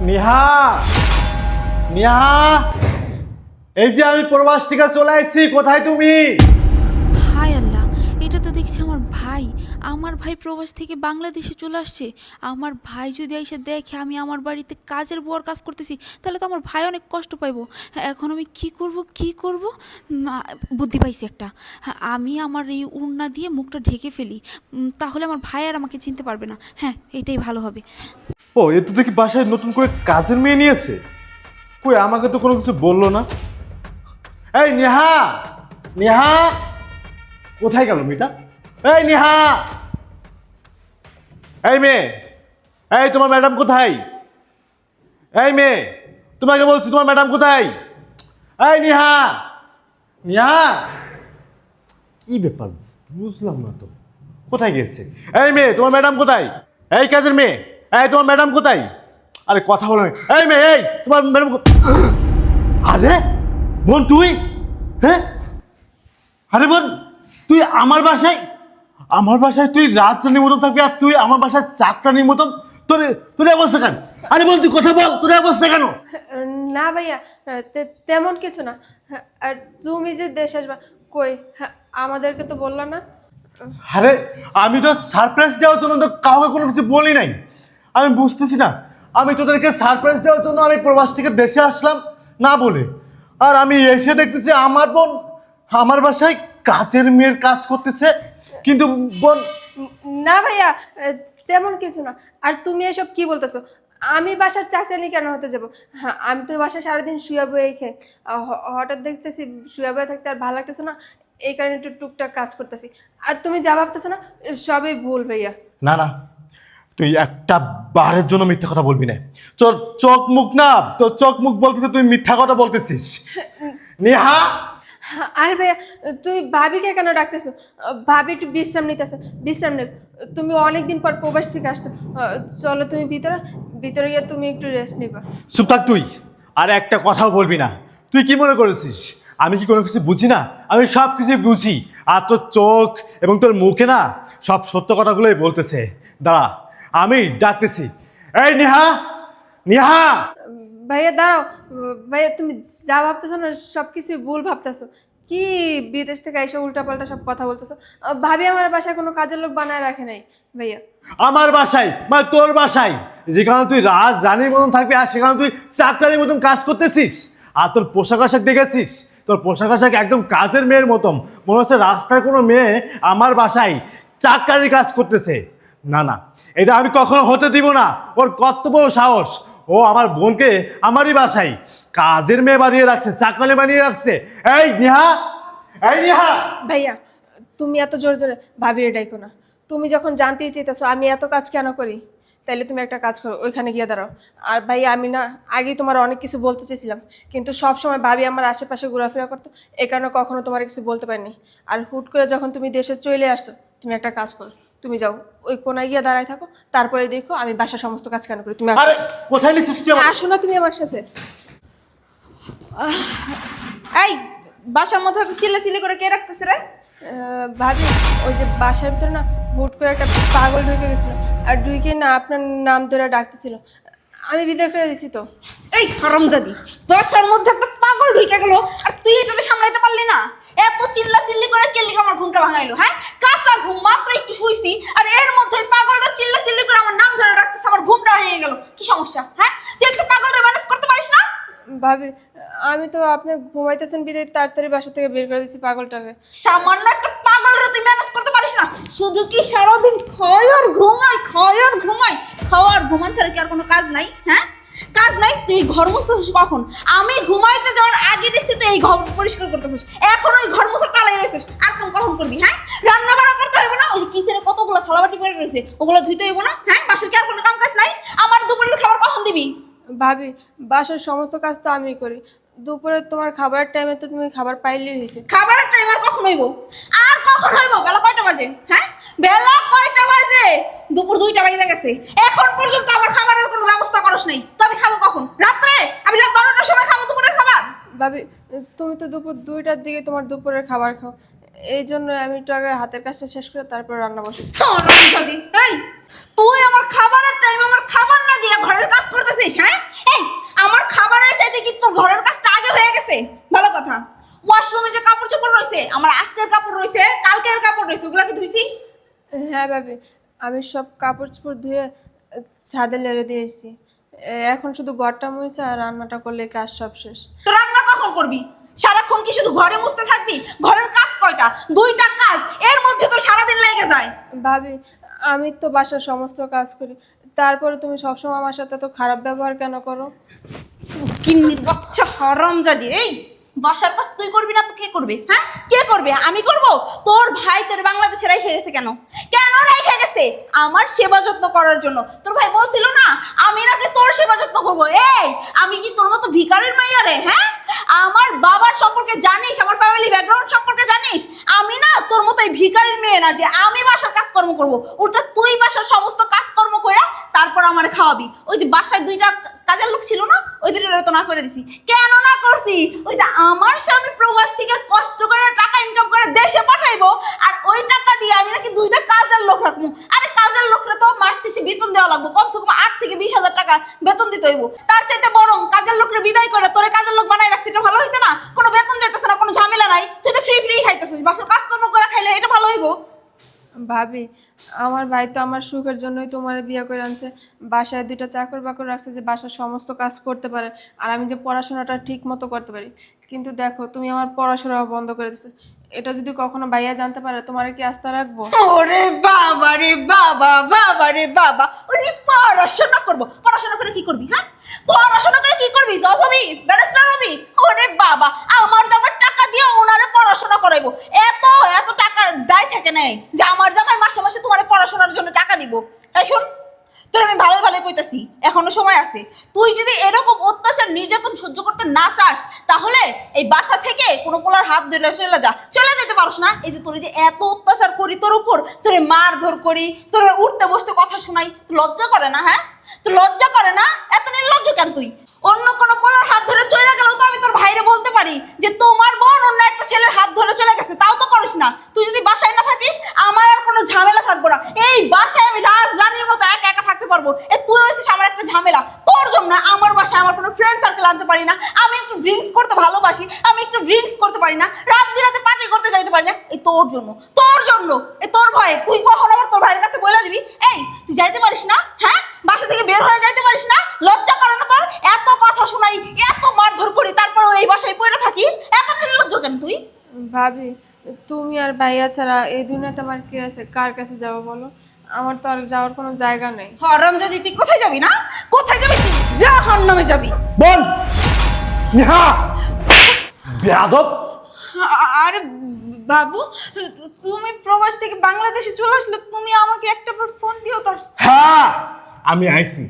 নেহা, নেহা, এই যে আমি প্রবাস থেকে চলে আসছি, কোথায় তুমি? হায় আল্লাহ, এটা তো দেখছি আমার ভাই প্রবাস থেকে বাংলাদেশে চলে আসছে। আমার ভাই যদি এসে দেখে আমি আমার বাড়িতে কাজের বুয়ার কাজ করতেছি, তাহলে তো আমার ভাই অনেক কষ্ট পাইবো। এখন আমি কি করব? বুদ্ধি পাইছি একটা। আমি আমার এই উড়না দিয়ে মুখটা ঢেকে ফেলি, তাহলে আমার ভাই আর আমাকে চিনতে পারবে না। হ্যাঁ, এটাই ভালো হবে। ও, এ তো দেখি বাসায় নতুন করে কাজের মেয়ে নিয়েছে। কই, আমাকে তো কোনো কিছু বললো না। এই নেহা, নেহা, কোথায় গেল মেয়েটা? এই নেহা, এই মেয়ে, এই তোমার ম্যাডাম কোথায়? এই মেয়ে, তোমাকে বলছি তোমার ম্যাডাম কোথায়? এই নেহা, নেহা, কি ব্যাপার বুঝলাম না তো, কোথায় গেছে? এই মেয়ে, তোমার ম্যাডাম কোথায়? এই কাজের মেয়ে, এই তোমার ম্যাডাম কোথায়? আরে কথা বলো না। এই মেয়ে, এই তোমার ম্যাডাম। আরে বোন তুই, হ্যাঁ? আরে বোন, তুই আমার বাসায় তুই রাজরানীর মতন থাকবি, আর তুই আমার বাসায় চাকরানির মতন। তোর তোর অবস্থা কেন? আরে বোন তুই কথা বল, তোর অবস্থা কেন? না ভাইয়া, তেমন কিছু না। আর তুমি যে দেশ আসবা, কই আমাদেরকে তো বললা না। আরে আমি তো সারপ্রাইজ দেওয়ার জন্য তো কাউকে কোনো কিছু বলি নাই। আমি বুঝতেছি না, আমি তোদেরকে সারপ্রাইজ দেওয়ার জন্য আমি প্রবাস থেকে দেশে আসলাম না বলে, আর আমি এসে দেখতেছি আমার বোন আমার বাসায় কাজের মেয়ের কাজ করতেছে। কিন্তু বোন, না ভাইয়া, তেমন কিছু না। আর তুমি এসব কি বলতেছো? আমি বাসার চাকরানি কেন হতে যাব? হ্যাঁ, আমি তো বাসায় সারাদিন শুয়ে বয়ে খেয়ে হঠাৎ দেখতেছি শুয়ে বয়ে থাকতে আর ভালো লাগতেছে না, এই কারণে একটু টুকটাক কাজ করতেছি। আর তুমি যা ভাবতেছো না, সবই ভুল ভাইয়া। না না, তুই একটা বারের জন্য মিথ্যা কথা বলবি না। তোর চোখ মুখ না, তোর চোখ মুখ বলতেছে তুই মিথ্যা কথা বলতেছিস। নেহা, আরে ভাইয়া, তুমি ভাবিকে কেন ডাকতেছো? ভাবি একটু বিশ্রাম নিতেছে, বিশ্রাম নেক। তুমি অনেকদিন পর প্রবাস থেকে আসছো, চলো তুমি ভিতরে ভিতরে গিয়ে তুমি একটু রেস্ট নিবা। চুপ থাক তুই, আর একটা কথাও বলবি না। তুই কি মনে করেছিস আমি কি কোনো কিছু বুঝি না? আমি সব কিছু বুঝি। আর তোর চোখ এবং তোর মুখে না সব সত্য কথাগুলোই বলতেছে। দাঁড়া, আমি ডাকতেছি। এই নেহা, নেহা, ভাইয়া দাঁড়াও। ভাইয়া তুমি যা ভাবতেছো না সব কিছুই ভুল ভাবতেছো। কি বিদেশ থেকে এসে উল্টাপাল্টা সব কথা বলতেছো? ভাবি আমার বাসায় কোনো কাজের লোক বানায় রাখে নাই ভাইয়া। আমার বাসায় মানে তোর বাসায়, যেখানে তুই রাজ রানীর মতন থাকবি আর সেখানে তুই চাকরানির মতন কাজ করতেছিস। আর তোর পোশাক আশাক দেখেছিস, তোর পোশাক আশাক একদম কাজের মেয়ের মতন। মনে হচ্ছে রাস্তায় কোনো মেয়ে আমার বাসায় চাকরানির কাজ করতেছে। না না, এটা আমি কখনো হতে দিব না। ওর কত বড় সাহস, ও আমার বোনকে আমারই বাসায় কাজের মেয়ে বানিয়ে রাখছে, চাকরানি বানিয়ে রাখছে। এই নেহা, এই নেহা, ভাইয়া তুমি এত জোরে জোরে ভাবিরে ডাইকো না। তুমি যখন জানতেই চাইতেছো আমি এত কাজ কেন করি, তাইলে তুমি একটা কাজ করো, ওইখানে গিয়ে দাঁড়াও। আর ভাইয়া আমি না আগেই তোমার অনেক কিছু বলতে চেয়েছিলাম, কিন্তু সব সময় ভাবি আমার আশেপাশে ঘোরাফেরা করতো, এই কারণে কখনো তোমার কিছু বলতে পারিনি। আর হুট করে যখন তুমি দেশে চলে আসছো, তুমি একটা কাজ করো, তুমি যাও ওই কোনায় গিয়ে দাঁড়ায় থাকো, তারপরে দেখো আমি বাসার সমস্ত কাজ কেন করি। তুমি আরে কোথায় নিচ্ছিস তুই আমাকে? আসো না তুমি আমার সাথে। এই, বাসার মধ্যে চিল্লাচিল্লি করে কে রাখতেছে রে? ভাবি ওই যে বাসার ভিতরে না হুট করে একটা পাগল ঢুকে গেছিল, আর ঢুকে না আপনার নাম ধরে ডাকতেছিল, আমি বিদায় করে দিছি তো। এই হারামজাদি, বাসার মধ্যে একটা পাগল ঢুকে গেল আর তুই এটাকে সামলাইতে পারলি না? এত চিল্লাচিল্লি করে কে লিগে আমার ঘুমটা ভাঙাইলো? হ্যাঁ, কাঁচা ঘুম, মাত্র একটু শুইছি আর এর মধ্যে পাগলটা চিল্লাচিল্লি করে আমার নাম ধরে ডাকতেছে, আমার ঘুমটা ভেঙে গেল। কি সমস্যা? হ্যাঁ, তুই একটু পাগলটা ম্যানেজ করতে পারিস না? ভাবি আমি তো আপনি ঘুমাইতেছেন বিদায় তাড়াতাড়ি বাসা থেকে বের করে দিছি পাগলটাকে। সামান্য একটা পাগলটা তুই ম্যানেজ করতে পারিস না? শুধু কি সারাদিন খায় আর ঘুমাই, খায় আর ঘুমাই, খাওয়া আর ঘুমান ছাড়া কি আর কোনো কাজ নাই? হ্যাঁ, কাজ নাই? তুই ঘর মুছতেছিস কখন? আমি ঘুমাইতে যাওয়ার আগে দেখছি তুই এই ঘর পরিষ্কার করতেছিস, এখন ওই ঘর মুছার তালাই রয়েছিস। আর কোন কখন করবি? হ্যাঁ, রান্না বান্না করতে হইব না? ওই কিচেনে কতগুলো থালাবাটি পড়ে রয়েছে, ওগুলো ধুইতে হইব না? হ্যাঁ, বাসার কি আর কোনো কাম কাজ নাই? আমার দুপুরের খাবার কখন দিবি? ভাবি বাসার সমস্ত কাজ তো আমিই করি, দুপুরে তোমার খাবারের টাইমে তো তুমি খাবার পাইলেই হয়েছে। খাবারের টাইম আর কখন হইব? আর কখন হইব? বেলা কয়টা বাজে? হ্যাঁ, বেলা কয়টা বাজে? দুপুর 2টা বেজে গেছে, এখন পর্যন্ত আমার খাবারের কোনো ব্যবস্থা করস নাই। তো আমি খাবো কখন? রাত্রে? আমি রাত 12টার সময় খাবো দুপুরের খাবার? ভাবি তুমি তো দুপুর 2টার দিকে তোমার দুপুরের খাবার খাও, এই জন্য আমি একটু আগে হাতের কাজটা শেষ করে তারপর রান্না বসি। এই, তুই আমার খাবারের টাইম আমার খাবার না দিয়ে ঘরের কাজ করতেছিস? হ্যাঁ, ওয়াশরুমে যে কাপড় চোপড় রয়েছে, আমার আজকের কাপড় রয়েছে, কালকের কাপড় রয়েছে, ওগুলা কি ধুইছিস? হ্যাঁ ভাবি, আমি সব কাপড় চোপড় ধুয়ে ছাদে লেড়ে দিয়ে এসেছি। এখন শুধু ঘরটা মুছে আর রান্নাটা করলে কাজ সব শেষ। তো রান্না কখন করবি? সারাক্ষণ কি শুধু ঘরে মুছতে থাকবি? ঘরের কাজ কয়টা? 2টা কাজ, এর মধ্যে তো সারাদিন লেগে যায়। ভাবি, আমি তো বাসার সমস্ত কাজ করি, তারপরে তুমি সবসময় আমার সাথে তো খারাপ ব্যবহার কেন করো? কিন্নির বাচ্চা হারামজাদি, এই বাসার কাজ তুই করবি না তো কে করবে? হ্যাঁ, কে করবে? আমি করব? তোর ভাই তোর বাংলাদেশে রেখে গেছে কেন? কেন রেখে গেছে? আমার সেবা যত্ন করার জন্য। তোর ভাই বলছিল না আমি নাকি তোর সেবা যত্ন করবো? এই আমি কি তোর মতো ভিখারির মাইয়া রে? হ্যাঁ, আমার বাবার সম্পর্কে জানিস, আমার ফ্যামিলি ব্যাকগ্রাউন্ড সম্পর্কে জানিস? আমি না তোর মতো এই ভিখারির মেয়ে না যে আমি বাসার কাজকর্ম করব। ওটা তুই বাসার সমস্ত কাজকর্ম কইরা তারপর আমারে খাওয়াবি। ওই যে বাসায় 2টা কাজের লোক ছিল না, ওই 2টা তো না করে দিছি। কেন না করছি? ওই যে আমার স্বামী প্রবাস থেকে কষ্ট করে টাকা ইনকাম করে দেশে পাঠাইবো, আর ওই টাকা দিয়ে আমি নাকি 2টা কাজের লোক রাখবো। আরে কাজের লোকরা তো মাস শেষে বেতন দেওয়া লাগবে, কমসে কম 8 থেকে 20,000 টাকা বেতন দিতে হইব। তার চাইতে বরং কাজের লোকরা বিদায় করে তোরে কাজের লোক বানাই রাখছি, এটা ভালো হইছে না? কোনো বেতন যাইতেছে না, কোনো ঝামেলা নাই, তুই তো ফ্রি ফ্রি খাইতেছিস। বাসার কাজকর্ম করে খাইলে এটা ভালো হইব। ভাবি, আমার ভাই তো আমার সুখের জন্যই তোমার বিয়ে করে আনছে। বাসায় 2টা চাকর বাকর রাখছে যে বাসার সমস্ত কাজ করতে পারে, আর আমি যে পড়াশোনাটা ঠিক মতো করতে পারি। কিন্তু দেখো, তুমি আমার পড়াশোনা বন্ধ করে দিছো। এটা যদি কখনো ভাইয়া জানতে পারে, তোমার কি আস্থা রাখবো? ওরে বাবা রে বাবা, বাবা রে বাবা, ওরে পড়াশোনা করবো। পড়াশোনা করে কি করবি? হ্যাঁ, পড়াশোনা করে কি করবি? জজ হবি? ব্যারিস্টার হবি? ওরে বাবা, আমার জামাই টাকা দিয়ে ওনারে পড়াশোনা করাইবো। এত এত টাকার দায় থাকে নাই যে আমার জামাই মাসে মাসে তোমার পড়াশোনার জন্য টাকা দিব। তাই শোন, তোর আমি ভালোই ভালোই কইতাছি, এখনো সময় আছে। তুই যদি এরকম অত্যাচার নির্যাতন সহ্য করতে না চাস, তাহলে এই বাসা থেকে কোনো পোলার হাত ধরে চলে যা। চলে যেতে পারস না? এই যে তোর যে এত অত্যাচার করি তোর উপর, তোরে মারধর করি, তোরে উঠতে বসতে কথা শোনাই, তোর লজ্জা করে না? হ্যাঁ, তোর লজ্জা করে না? এত নির্লজ্জ কেন তুই? অন্য কোনো পোলার হাত ধরে চলে গেলেও তো আমি তোর ভাইরে বলতে পারি যে তোমার বোন অন্য একটা ছেলের হাত ধরে চলে গেছে, তাও তো করিস না। তুই যদি বাসায় না থাকিস, আমার আর কোনো ঝামেলা থাকবো না। এই বাসায় আমি রানীর মতো একা একা থাকতে পারবো। তুই হয়েছিস আমার একটা ঝামেলা। তোর জন্য আমার বাসায় আমার কোনো ফ্রেন্ড সার্কেল আনতে পারি না। আমি একটু ড্রিঙ্কস করতে ভালোবাসি, আমি একটু ড্রিঙ্কস করতে পারি না, রাত বিরাতে পার্টি করতে যাইতে পারি না। এই তোর জন্য, তোর জন্য, এই তোর ভয়ে। তুই কখন আবার তোর ভাইয়ের কাছে বলে দিবি এই তুই যাইতে পারিস না? হ্যাঁ, বাসা থেকে বের হয়ে যাইতে পারিস না? লজ্জা করে না তোর? এত কথা শোনাই, এত মারধর করি, তারপরে এই বাসায় পড়ে থাকিস, এত নির্লজ্জ কেন তুই? ভাবি, তুমি আর ভাইয়া ছাড়া এই দুনিয়াতে আমার কে আছে? কার কাছে যাবো বলো? আমার তো আর যাওয়ার কোনো জায়গা নেই। হরম যদি তুই কোথায় যাবি? না কোথায় যাবি? তুই জাহান্নামে যাবি। বল নেহা, বেয়াদব। আরে বাবু, তুমি প্রবাস থেকে বাংলাদেশে চলে আসলে, তুমি আমাকে একটা ফোন দিও তো। হ্যাঁ, আমি আইছি,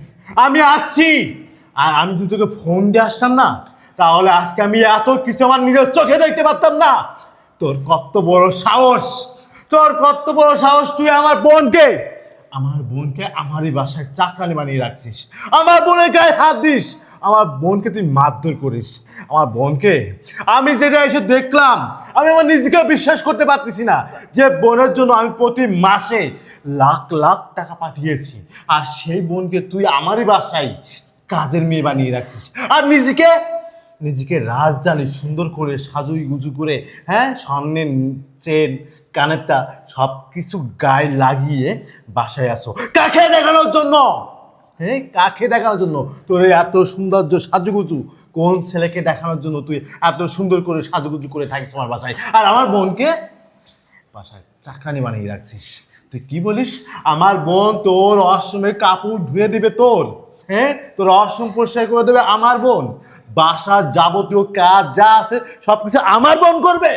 আমি আছি। আর আমি যদি তোকে ফোন দিয়ে আসতাম না, তাহলে আজকে আমি এত কিছু আমার নিজের চোখে দেখতে পারতাম না। তোর কত বড় সাহস, তোর কত বড় সাহস, তুই আমার বোনকে আমারই বাসায় চাকরানি বানিয়ে রাখছিস, আমার বোনের গায়ে হাত দিস, আমার বোনকে তুই মারধর করিস। আমার বোনকে আমি যেটা এসে দেখলাম, আমি আমার নিজেকে বিশ্বাস করতে পারতেছি না যে বোনের জন্য আমি প্রতি মাসে লাখ লাখ টাকা পাঠিয়েছি, আর সেই বোনকে তুই আমারই বাসায় কাজের মেয়ে বানিয়ে রাখছিস। আর নিজেকে রাজধানী সুন্দর করে সাজুই গুজু করে, হ্যাঁ, সামনে চেন কানেরটা সব কিছু গায়ে লাগিয়ে বাসায় আসো কাকে দেখানোর জন্য? হ্যাঁ, কাকে দেখানোর জন্য? তোর এত সৌন্দর্য সাজুগুজু কোন ছেলেকে দেখানোর জন্য তুই এত সুন্দর করে সাজুগুজু করে থাকিস আমার বাসায়, আর আমার বোনকে বাসায় চাকরানি বানিয়ে রাখছিস? তুই কি বলিস? আমার বোন তোর ওয়াশরুমে কাপড় ধুয়ে দিবে, তোর, হ্যাঁ, তোর ওয়াশরুম পরিষ্কার করে দেবে আমার বোন, বাসার যাবতীয় কাজ যা আছে সব কিছু আমার বোন করবে।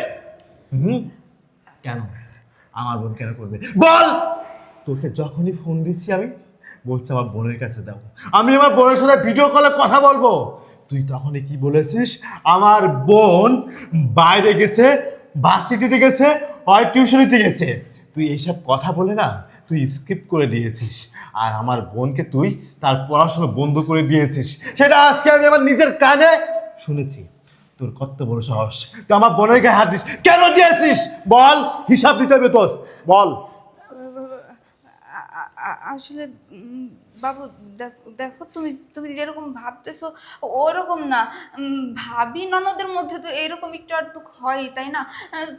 কেন আমার বোন কেন করবে বল? তোকে যখনই ফোন দিচ্ছি আমি বলছি আমার বোনের কাছে দাও, আমি আমার বোনের সাথে ভিডিও কলে কথা বলবো। তুই তখনই কি বলেছিস? আমার বোন বাইরে গেছে, ভার্সিটিতে গেছে, হয় টিউশনিতে গেছে। তুই এইসব কথা বলে না, তুই স্কিপ করে দিয়েছিস, আর আমার বোনকে তুই তার পড়াশোনা বন্ধ করে দিয়েছিস। সেটা আজকে আমি আমার নিজের কানে শুনেছি। তোর কত বড় সাহস, তুই আমার বোনের গায়ে হাত দিস, কেন দিয়েছিস বল? হিসাব দিতে হবে তোর, বল। আসলে বাবু দেখো দেখো, তুমি তুমি যেরকম ভাবতেছো ওরকম না। ভাবি ননদের মধ্যে তো এরকম একটু আর দুঃখ হয়, তাই না?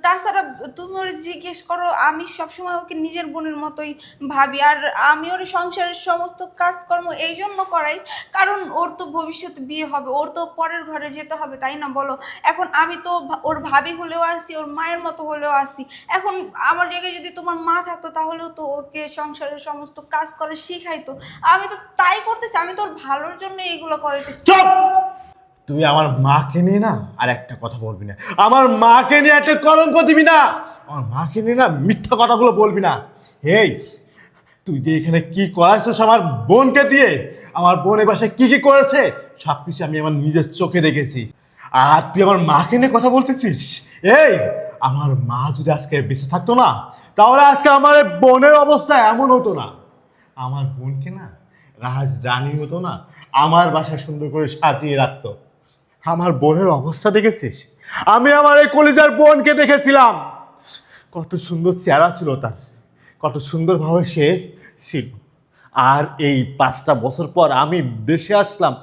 তাছাড়া তুমি ওরে জিজ্ঞেস করো, আমি সবসময় ওকে নিজের বোনের মতোই ভাবি। আর আমি ওর সংসারের সমস্ত কাজকর্ম এই জন্য করাই কারণ ওর তো ভবিষ্যতে বিয়ে হবে, ওর তো পরের ঘরে যেতে হবে, তাই না বলো? এখন আমি তো ওর ভাবি হলেও আসি, ওর মায়ের মতো হলেও আসি। এখন আমার জায়গায় যদি তোমার মা থাকতো তাহলেও তো ওকে সংসারের সমস্ত কাজ করে শিখাইতো। আমি তো তাই করতেছি, আমি তো ওর ভালোর জন্য এইগুলো করাইতেছি। চুপ! তুই আমার মাকে নিয়ে না আর একটা কথা বলবি না, আমার মাকে নিয়ে একটা কলঙ্ক দিবি না, আমার মাকে নিয়ে না মিথ্যা কথাগুলো বলবি না। এই তুই যে এখানে কি করাইছিস আমার বোনকে দিয়ে, আমার বোনের বাসায় কি কি করেছে সব কিছু আমি আমার নিজের চোখে দেখেছি। আর তুই আমার মাকে নিয়ে কথা বলতেছিস? এই আমার মা যদি আজকে বেঁচে থাকতো না তাহলে আজকে আমার এই বোনের অবস্থা এমন হতো না। আমার বোনকে না রাজরানী হতো না, আমার বাসায় সুন্দর করে সাজিয়ে রাখতো। আমার বোনের অবস্থা দেখেছিস? আমি আমার এই কলিজার বোনকে দেখেছিলাম, কত সুন্দর চেহারা ছিল তার, কত সুন্দরভাবে সে ছিল। আর এই 5টা বছর পর আমি দেশে আসলাম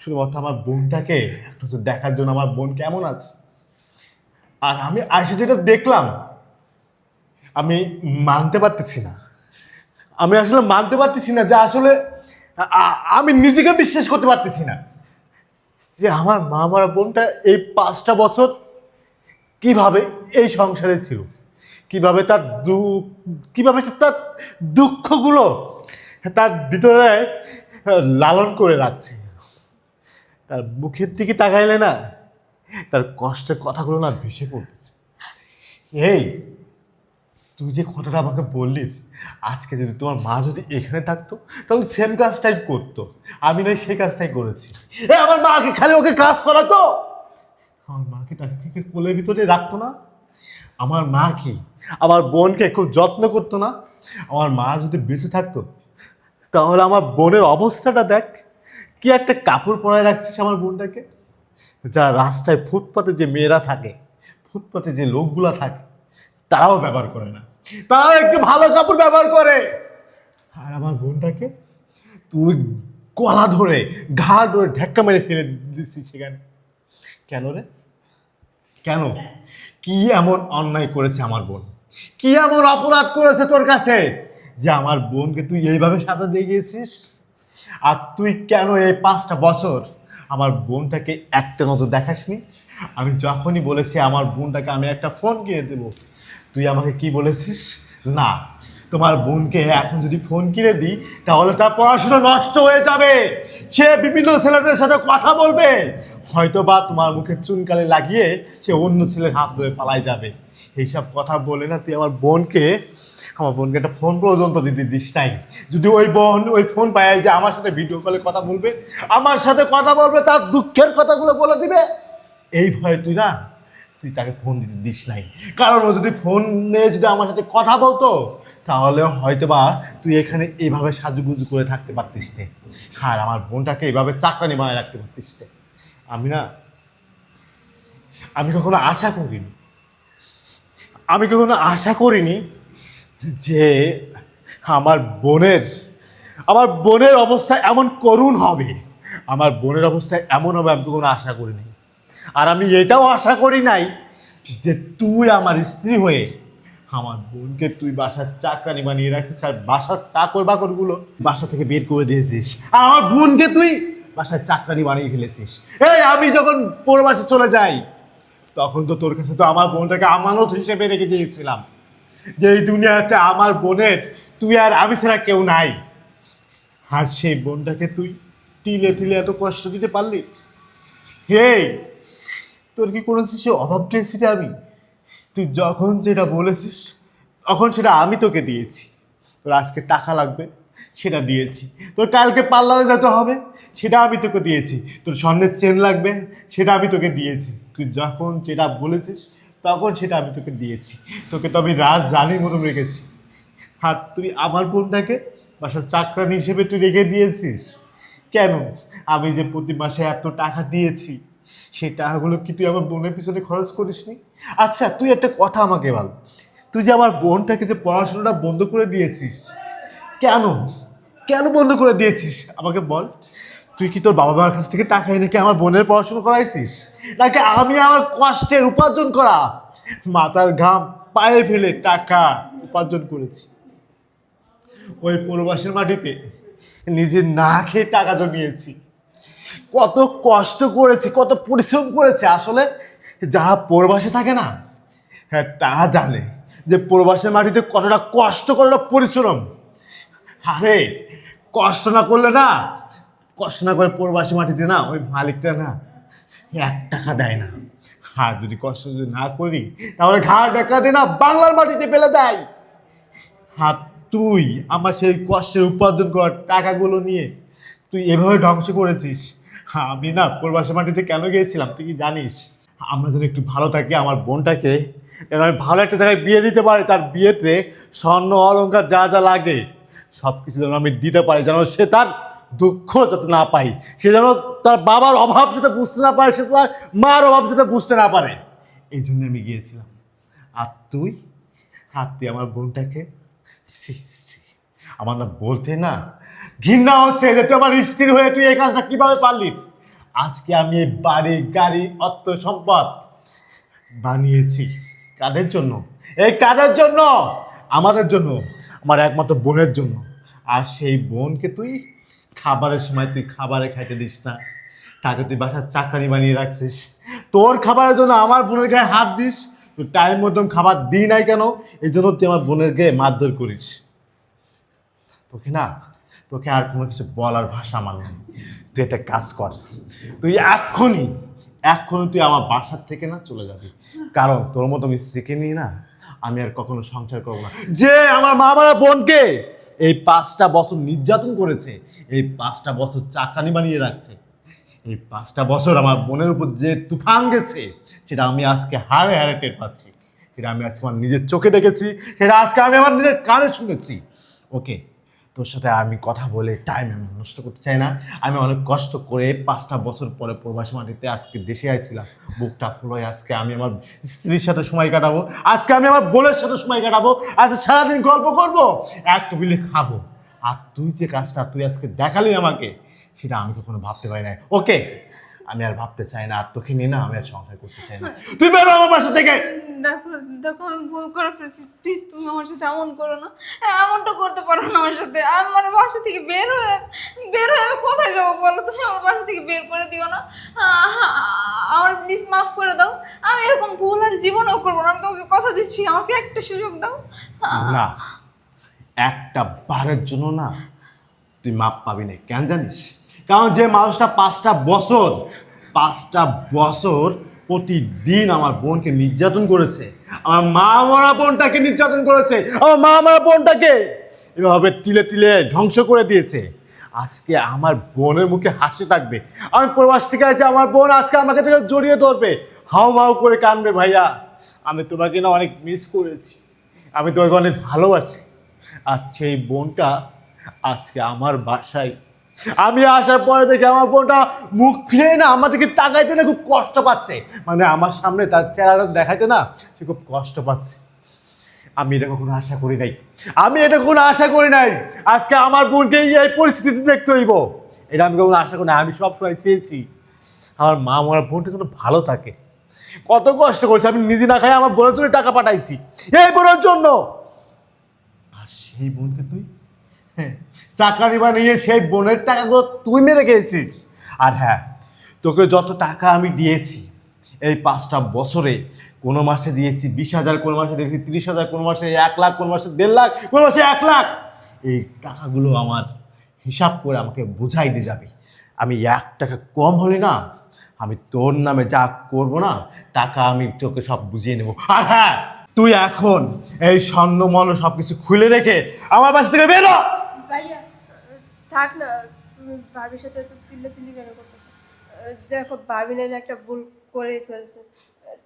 শুধুমাত্র আমার বোনটাকে একটু তো দেখার জন্য, আমার বোন কেমন আছে। আর আমি আইসে যেটা দেখলাম আমি মানতে পারতেছি না, আমি আসলে মানতে পারতেছি না যে আসলে আমি নিজেকে বিশ্বাস করতে পারতেছি না যে আমার মা মারা বোনটা এই 5টা বছর কিভাবে এই সংসারে ছিল, কিভাবে তার তার দুঃখগুলো তার ভিতরে লালন করে রাখছে। তার মুখের দিকে তাকাইলে না তার কষ্টের কথাগুলো না ভেসে পড়তেছে। এই তুই যে কথাটা আমাকে বললি, আজকে যদি তোমার মা যদি এখানে থাকতো তাহলে সেম কাজটাই করতো, আমি নয় সেই কাজটাই করেছি। আমার মাকে খালি ওকে কাজ করাতো, আমার মাকে তাকে কোলের ভিতরে রাখতো না, আমার মা কি আমার বোনকে খুব যত্ন করতো না। আমার মা যদি বেঁচে থাকতো তাহলে আমার বোনের অবস্থাটা দেখ, কি একটা কাপড় পরায় রাখছিস আমার বোনটাকে, যা রাস্তায় ফুটপাতে যে মেয়েরা থাকে, ফুটপাতে যে লোকগুলা থাকে তারাও ব্যবহার করে না, তারাও একটু ভালো কাপড় ব্যবহার করে। আর আমার বোনটাকে তুই গলা ধরে ঘা ধরে ঢেক্কা মেরে ফেলে দিচ্ছিস সেখানে। কেন রে? কেন? কি এমন অন্যায় করেছে আমার বোন, কি এমন অপরাধ করেছে তোর কাছে যে আমার বোনকে তুই এইভাবে সাজা দিয়ে গিয়েছিস? আর তুই কেন এই 5টা বছর আমার বোনটাকে একটা নজর দেখাসনি? আমি যখনই বলেছি আমার বোনটাকে আমি একটা ফোন কিনে দেবো, তুই আমাকে কি বলেছিস? না, তোমার বোনকে এখন যদি ফোন কিনে দিই তাহলে তার পড়াশোনা নষ্ট হয়ে যাবে, সে বিভিন্ন ছেলেদের সাথে কথা বলবে, হয়তো বা তোমার মুখে চুনকালি লাগিয়ে সে অন্য ছেলের হাত ধরে পালাই যাবে। এইসব কথা বলে না তুই আমার বোনকে একটা ফোন পর্যন্ত দিতে দিস নাই। যদি ওই বোন ওই ফোন পায় যে আমার সাথে ভিডিও কলে কথা বলবে, আমার সাথে কথা বলবে, তার দুঃখের কথাগুলো বলে দিবে, এই ভয়ে তুই তাকে ফোন দিতে দিস নাই। কারণ ও যদি ফোনে যদি আমার সাথে কথা বলতো তাহলে হয়তো বা তুই এখানে এইভাবে সাজুগুজু করে থাকতে পারতিস নে, আর আমার বোনটাকে এইভাবে চাকরানি বানায় রাখতে পারতিস নে। আমি কখনো আশা করিনি যে আমার বোনের অবস্থা এমন করুণ হবে, আমার বোনের অবস্থা এমন হবে আমি কখনো আশা করিনি। আর আমি এটাও আশা করি নাই যে তুই আমার স্ত্রী হয়ে আমার বোনকে তুই বাসার চাকরানি বানিয়ে রাখছিস, আর বাসার চাকর বাকরগুলো বাসা থেকে বের করে দিয়েছিস, আর আমার বোনকে তুই বাসার চাকরানি বানিয়ে ফেলেছিস। এই আমি যখন পরবাসে চলে যাই তখন তো তোর কাছে তো আমার বোনটাকে আমানত হিসেবে রেখে গিয়েছিলাম, যে এই দুনিয়াতে আমার বোনের তুই আর আমি ছাড়া কেউ নাই। আর সেই বোনটাকে তুই তিলে তিলে এত কষ্ট দিতে পারলি? হে, তোর কি করেছিস সে অভাব পেয়েছি আমি? তুই যখন যেটা বলেছিস তখন সেটা আমি তোকে দিয়েছি। তোর আজকে টাকা লাগবে সেটা দিয়েছি, তোর কালকে পার্লারে যেতে হবে সেটা আমি তোকে দিয়েছি, তোর স্বর্ণের চেন লাগবে সেটা আমি তোকে দিয়েছি। তুই যখন যেটা বলেছিস তখন সেটা আমি তোকে দিয়েছি, তোকে তো আমি রাজরানীর মতো রেখেছি। আর তুই আমার বোনটাকে বাসার চাকরানি হিসেবে তুই রেখে দিয়েছিস কেন? আমি যে প্রতি মাসে এত টাকা দিয়েছি সেই টাকাগুলো কি তুই আমার বোনের পিছনে খরচ করিসনি? আচ্ছা তুই একটা কথা আমাকে বল, তুই যে আমার বোনটাকে যে পড়াশোনাটা বন্ধ করে দিয়েছিস কেন? কেন বন্ধ করে দিয়েছিস আমাকে বল? তুই কি তোর বাবা মার কাছ থেকে টাকা এনে কি আমার বোনের পড়াশোনা করাইছিস, নাকি আমি আমার কষ্টের উপার্জন করা মাথার ঘাম পায়ে ফেলে টাকা উপার্জন করেছি? ওই প্রবাসের মাটিতে নিজে না খেয়ে টাকা জমিয়েছি, কত কষ্ট করেছি, কত পরিশ্রম করেছি। আসলে যারা প্রবাসে থাকে না, হ্যাঁ তারা জানে যে প্রবাসের মাটিতে কতটা কষ্ট, কতটা পরিশ্রম। আরে কষ্ট না করলে না, কষ্ট না করে প্রবাসী মাটিতে না ওই মালিকটা না 1 টাকা দেয় না। আর যদি কষ্ট যদি না করি তাহলে ঘাড় টাকা দিয়ে না বাংলার মাটিতে ফেলে দেয়। আর তুই আমার সেই কষ্টের উপার্জন করার টাকাগুলো নিয়ে তুই এভাবে ধ্বংস করেছিস। আমি না প্রবাসী মাটিতে কেন গিয়েছিলাম তুই কি জানিস? আমরা যেন একটু ভালো থাকি, আমার বোনটাকে যেন আমি ভালো একটা জায়গায় বিয়ে দিতে পারি, তার বিয়েতে স্বর্ণ অলংকার যা যা লাগে সব কিছু যেন আমি দিতে পারি, যেন সে তার দুঃখ যাতে না পাই, সে যেন তার বাবার অভাব যাতে বুঝতে না পারে, সে তার মার অভাব যাতে বুঝতে না পারে। এই জন্য আমি গিয়েছিলাম। আর তুই আমার বোনটাকে, ছি, ছি, আমার না বলতে না ঘৃণা হচ্ছে যে তুই আমার স্ত্রী হয়ে তুই এই কাজটা কিভাবে পারলি। আজকে আমি এই বাড়ি গাড়ি অর্থ সম্পদ বানিয়েছি কাদের জন্য? এই কাদের জন্য? আমাদের জন্য, আমার একমাত্র বোনের জন্য। আর সেই বোনকে তুই খাবারের সময় তুই খাবারে খাইতে দিস না, তাকে তুই বাসার চাকরানি বানিয়ে রাখছিস। তোর খাবারের জন্য আমার বোনের গায়ে হাত দিস, তুই টাইম মতন খাবার দিই নাই কেন, এই জন্য তুই আমার বোনের গায়ে মারধর করিস। তোকে না, তোকে আর কোনো কিছু বলার ভাষা আমার নেই। তুই একটা কাজ কর, তুই এক্ষুনি তুই আমার বাসার থেকে না চলে যাবি, কারণ তোর মতো স্ত্রীকে নিয়ে না আমি আর কখনো সংসার করবো না। যে আমার মা মারা বোনকে এই 5টা বছর নির্যাতন করেছে, এই 5টা বছর চাকরানি বানিয়ে রাখছে, এই 5টা বছর আমার বোনের উপর যে তুফান গেছে সেটা আমি আজকে হাড়ে হাড়ে টের পাচ্ছি, সেটা আমি আজকে আমার নিজের চোখে দেখেছি, সেটা আজকে আমি আমার নিজের কানে শুনেছি। ওকে, তোর সাথে আমি কথা বলে টাইম আমি নষ্ট করতে চাই না। আমি অনেক কষ্ট করে 5টা বছর পরে প্রবাসী মাটিতে আজকে দেশে আইছিলাম, বুকটা ফুলোয় আজকে আমি আমার স্ত্রীর সাথে সময় কাটাবো, আজকে আমি আমার বোনের সাথে সময় কাটাবো, আজকে সারাদিন গল্প করবো, এক টেবিলে খাবো। আর তুই যে কাজটা তুই আজকে দেখালি আমাকে, সেটা আমি কখনো ভাবতে পারি না। ওকে, আমি আর ভাবতে চাই না, আর তোকে নিয়ে না আমি আর সংসার করতে চাই না। তুই বেরো আমার বাসা থেকে। দেখো দেখো আমি ভুল করে ফেলছি, প্লিজ তুমি আমার সাথে এমন করো না, এমনটা করতে পারো না আমার সাথে। আমি মানে বাসা থেকে বের হয়ে আমি কোথায় যাবো বলো? তুমি আমার বাসা থেকে বের করে দিও না, আমার প্লিজ মাফ করে দাও। আমি এরকম ভুল আর জীবনেও করবো না, আমি তোমাকে কথা দিচ্ছি, আমাকে একটা সুযোগ দাও। না, একটা বারের জন্য না তুই মাপ পাবি না, কেন জানিস? কারণ যে মানুষটা 5টা বছর প্রতিদিন আমার বোনকে নির্যাতন করেছে, আমার মা মরা বোনটাকে নির্যাতন করেছে, আমার মা মরা বোনটাকে এভাবে তিলে তিলে ধ্বংস করে দিয়েছে, আজকে আমার বোনের মুখে হাসি থাকবে। আমি প্রবাস থেকে আছি, আমার বোন আজকে আমাকে থেকে জড়িয়ে ধরবে, হাউ মাউ করে কানবে, ভাইয়া আমি তোমাকে না অনেক মিস করেছি, আমি তোমাকে অনেক ভালোবাসি। আজ সেই বোনটা আজকে আমার বাসায়, আমি আসার পরে দেখি আমার বোনটা মুখ ফিরে না আমার দিকে তাকাইতে না খুব কষ্ট পাচ্ছে, মানে আমার সামনে তার চেহারাটা দেখাইতে না সে খুব কষ্ট পাচ্ছে। আমি এটা কখনো আশা করি নাই, আজকে আমার বোনকে এই পরিস্থিতি দেখতে হইব, এটা আমি কখনো আশা করি না। আমি সবসময় চেয়েছি আমার মা মরা বোনটা যেন ভালো থাকে, কত কষ্ট করছে, আমি নিজে না খাই আমার বোনের জন্য টাকা পাঠাইছি এই বোনের জন্য, আর সেই বোনকে তুই চাকরি বানিয়ে সেই বোনের টাকাগুলো তুই মেরে খেয়েছিস। আর হ্যাঁ, তোকে যত টাকা আমি দিয়েছি এই 5টা বছরে, কোনো মাসে দিয়েছি 20,000, কোনো মাসে দিয়েছি 30,000, কোনো মাসে 1 লাখ, কোনো মাসে 1.5 লাখ, কোনো মাসে 1 লাখ, এই টাকাগুলো আমার হিসাব করে আমাকে বুঝাই দিয়ে যাবে। আমি 1 টাকা কম হলে না আমি তোর নামে যা করবো না টাকা আমি তোকে সব বুঝিয়ে নেব। আর হ্যাঁ, তুই এখন এই স্বর্ণমল সব কিছু খুলে রেখে আমার বাসা থেকে বেরো। ভাইয়া থাক না, তুমি ভাবির সাথে তো চিল্লাচিল্লি কেন করতেছো? দেখো ভাবি নাইলে একটা ভুল করেই ফেলছে,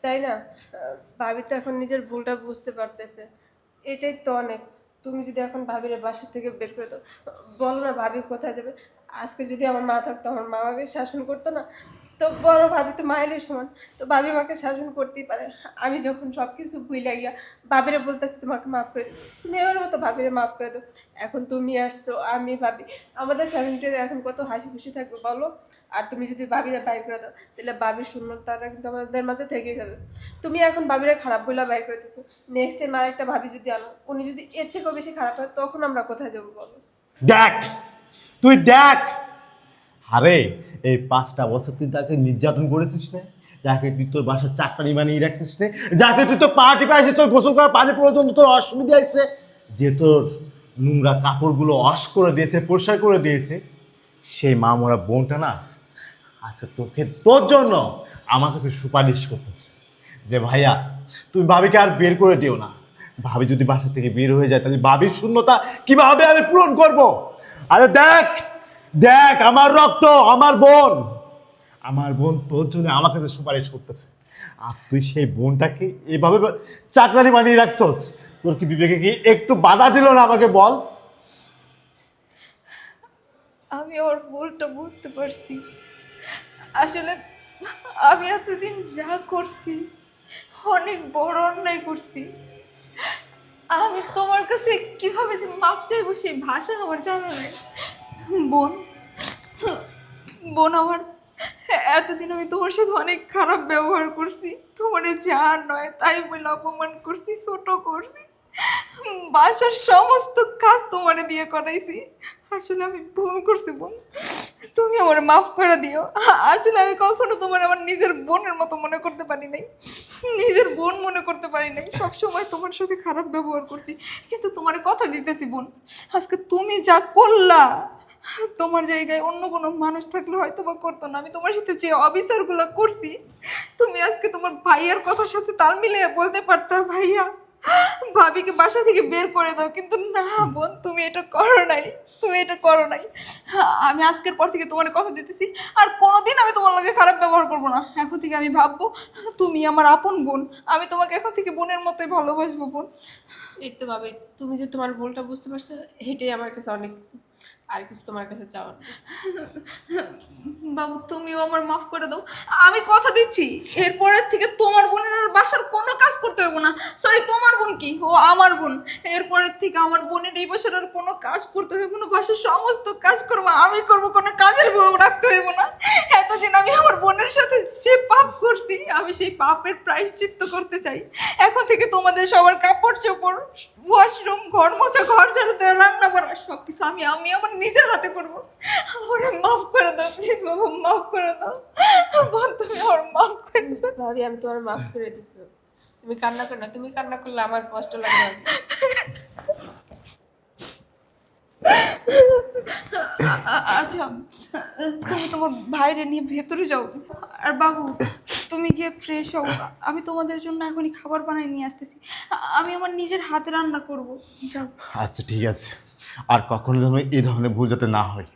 তাই না? ভাবি তো এখন নিজের ভুলটা বুঝতে পারতেছে, এটাই তো অনেক। তুমি যদি এখন ভাবির বাসা থেকে বের করে দাও, বলো না ভাবি কোথায় যাবে? আজকে যদি আমার মা থাকতো, আমার মা আমাকে শাসন করতো না, তো বড় ভাবি তো মায়ের সমান, তো ভাবি আমাকে শাসন করতেই পারে। আমি যখন সব কিছু ভুলে গিয়া ভাবিরে বলতেছি তোমাকে মাফ করে দিই, তুমি এবার মতো ভাবিরে মাফ করে দাও। এখন তুমি আসছো, আমি ভাবি, আমাদের ফ্যামিলিতে এখন কত হাসি খুশি থাকবে বলো। আর তুমি যদি ভাবিরে বাইর করে দাও তাহলে ভাবির শূন্যতাটা কিন্তু আমাদের মাঝে থেকেই যাবে। তুমি এখন ভাবিরে খারাপ বইলা বাইর করে দিছো, নেক্সট টাইম আরেকটা ভাবি যদি আনো, উনি যদি এর থেকেও বেশি খারাপ হয় তখন আমরা কোথায় যাবো বলো। দেখ, তুই দেখ, আরে এই 5টা বছর তুই তাকে নির্যাতন করেছিস না, যাকে তুই তোর বাসার চাকরি বানিয়ে রাখছিস না, যাকে তুই তোর পার্টি পাইছিস, তোর গোসল করার পানি প্রয়োজন, তোর অসুবিধা হয়েছে, যে তোর নোংরা কাপড়গুলো ওয়াশ করে দিয়েছে, পরিষ্কার করে দিয়েছে, সেই মা মোরা বোনটা না আচ্ছা তোকে তোর জন্য আমার কাছে সুপারিশ করতেছে যে ভাইয়া তুমি ভাবিকে আর বের করে দিও না। ভাবি যদি বাসা থেকে বের হয়ে যায় তাহলে ভাবির শূন্যতা কিভাবে আমি পূরণ করব? আরে দেখ দেখ, আমার রক্ত, আমার বোন তোর জন্য আমার কাছে সুপারিশ করতেছে, আর তুই সেই বোনটাকে এভাবে চাকরানি বানিয়ে রাখছস। তোর কি বিবেকে কি একটু বাধা দিল না আমাকে বল? আমি ওর ভুলটা বুঝতে পারছি। আসলে আমি এতদিন যা করছি অনেক বড় অন্যায় করছি। আমি তোমার কাছে কিভাবে যে মাপ চাইবো সেই ভাষা আমার জানা নেই। বোন, বোন আমার, এতদিন আমি তোমার সাথে অনেক খারাপ ব্যবহার করছি, তোমার যা নয় তাই বলে অপমান করছি, ছোট করছি, বাসার সমস্ত কাজ তোমারে দিয়ে করাইছি। আসলে আমি ভুল করছি বোন, তুমি আমার মাফ করে দিও। আসলে আমি কখনো তোমার আমার নিজের বোনের মতো মনে করতে পারি নাই, নিজের বোন মনে করতে পারি নাই, সবসময় তোমার সাথে খারাপ ব্যবহার করছি। কিন্তু তোমার কথা দিতেছি বোন, আজকে তুমি যা করলা তোমার জায়গায় অন্য কোনো মানুষ থাকলে হয়তো বা করতো না। আমি তোমার সাথে যে অবিচারগুলো করছি, তুমি আজকে তোমার ভাইয়ার কথার সাথে তাল মিলিয়ে বলতে পারতা ভাইয়া ভাবিকে বাসা থেকে বের করে দাও, কিন্তু না বোন, তুমি এটা করো নাই, তুমি এটা করো নাই। আমি আজকের পর থেকে তোমার কথা দিতেছি আর কোনোদিন আমি তোমার লগে খারাপ ব্যবহার করবো না। এখন থেকে আমি ভাববো তুমি আমার আপন বোন, আমি তোমাকে এখন থেকে বোনের মতোই ভালোবাসবো বোন। এই তো ভাবি, তুমি যে তোমার ভুলটা বুঝতে পারছো এটাই আমার কাছে অনেক কিছু, আর কিছু তোমার কাছে চাওয়ার নেই। বাবু তুমিও আমার মাফ করে দাও, আমি কথা দিচ্ছি এরপরের থেকে তোমার বোনের আর বাসার কোনো কাজ করতে হবে না। সরি, তোমার বোন কি, ও আমার বোন। এরপরের থেকে আমার বোনের এই বাসার আর কোনো কাজ করতে হবে না, বাসার সমস্ত কাজ করবো আমি, করবো, কোনো কাজের বউ রাখতে হইব না। এতদিন আমি আমার বোনের সাথে যে পাপ করছি আমি সেই পাপের প্রায়শ্চিত্ত করতে চাই। এখন থেকে তোমাদের সবার কাপড় চোপড়, ওয়াশরুম, ঘর মোছা, ঘর ঝাড়ু দেওয়া, রান্না করা সবকিছু আমি আমি আমার নিজের হাতে করবো। আমার মাফ করে দাও প্লিজ বাবু, মাফ করে দাও বোন, তুমি আমার মাফ করে দাও। ভাবি আমি তোমার মাফ করে দিচ্ছি, তুমি কান্না করো না, তুমি কান্না করলে আমার কষ্ট লাগে ভাবি। আচ্ছা, তুমি তোমার ভাইরে নিয়ে ভেতরে যাও, আর বাবু তুমি গিয়ে ফ্রেশ হও। আমি তোমাদের জন্য এখনই খাবার বানিয়ে নিয়ে আসতেছি, আমি আমার নিজের হাতে রান্না করব। যাও। আচ্ছা ঠিক আছে, আর কখনো যেন এই ধরনের ভুল যাতে না হয়।